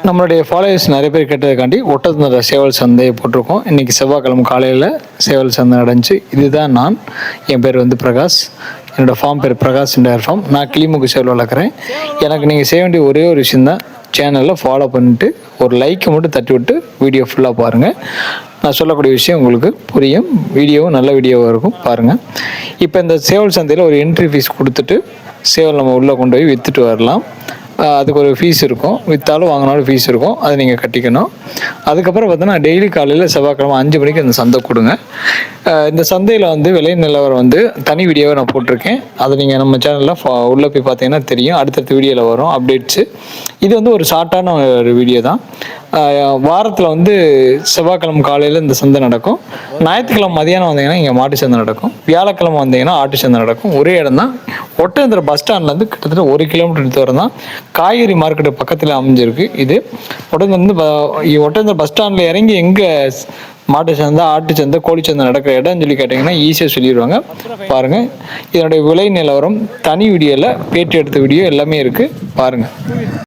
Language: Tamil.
நம்மளுடைய ஃபாலோவர்ஸ் நிறைய பேர் கேட்டதுக்காண்டி ஒட்டச்சந்திர சேவல் சந்தையை போட்டிருக்கோம். இன்றைக்கி செவ்வாய்க்கிழமை காலையில் சேவல் சந்தை நடந்துச்சு. இதுதான் நான். என் பேர் வந்து பிரகாஷ். என்னோடய ஃபார்ம் பேர் பிரகாஷ் டேர் ஃபார்ம். நான் கிளிமுக்கு சேவல் வளர்க்குறேன். எனக்கு நீங்கள் செய்ய வேண்டிய ஒரே ஒரு விஷயந்தான், சேனலில் ஃபாலோ பண்ணிட்டு ஒரு லைக்கை மட்டும் தட்டி விட்டு வீடியோ ஃபுல்லாக பாருங்கள். நான் சொல்லக்கூடிய விஷயம் உங்களுக்கு புரியும். வீடியோவும் நல்ல வீடியோவாக இருக்கும், பாருங்கள். இப்போ இந்த சேவல் சந்தையில் ஒரு என்ட்ரி ஃபீஸ் கொடுத்துட்டு சேவல் நம்ம உள்ளே கொண்டு போய் விற்றுட்டு வரலாம். அதுக்கு ஒரு ஃபீஸ் இருக்கும், விற்றாலும் வாங்கினாலும் ஃபீஸ் இருக்கும், அதை நீங்கள் கட்டிக்கணும். அதுக்கப்புறம் பார்த்தோன்னா டெய்லி காலையில் செவ்வாய்க்கிழமை 5 மணிக்கு அந்த சந்தை கொடுங்க. இந்த சந்தையில் வந்து விலை நிலவரம் வந்து தனி வீடியோவை நான் போட்டிருக்கேன். அதை நீங்கள் நம்ம சேனலில் உள்ளே போய் பார்த்தீங்கன்னா தெரியும். அடுத்தடுத்த வீடியோவில் வரும் அப்டேட்ஸு. இது வந்து ஒரு ஷார்ட்டான ஒரு வீடியோ தான். வாரத்தில் வந்து செவ்வாய்க்கிழமை காலையில் இந்த சந்தை நடக்கும். ஞாயிற்றுக்கிழமை மதியானம் வந்தீங்கன்னா இங்கே மாட்டு சந்தை நடக்கும். வியாழக்கிழமை வந்தீங்கன்னா ஆட்டு சந்தை நடக்கும். ஒரே இடம் தான். ஒட்டச்சந்திர பஸ் ஸ்டாண்ட்லேருந்து கிட்டத்தட்ட 1 கிலோமீட்டர் தூரம் தான். காய்கறி மார்க்கெட்டு பக்கத்தில் அமைஞ்சிருக்கு. இது ஒட்டச்சந்திர பஸ் ஸ்டாண்டில் இறங்கி எங்கே மாட்டு சந்தை, ஆட்டு சந்தை, கோழி சந்தை நடக்கிற இடம்னு சொல்லி கேட்டிங்கன்னா ஈஸியாக சொல்லிடுவாங்க. பாருங்கள், இதனுடைய விலை நிலவரம் தனி வீடியோவில் பேட்டி எடுத்த வீடியோ எல்லாமே இருக்குது, பாருங்கள்.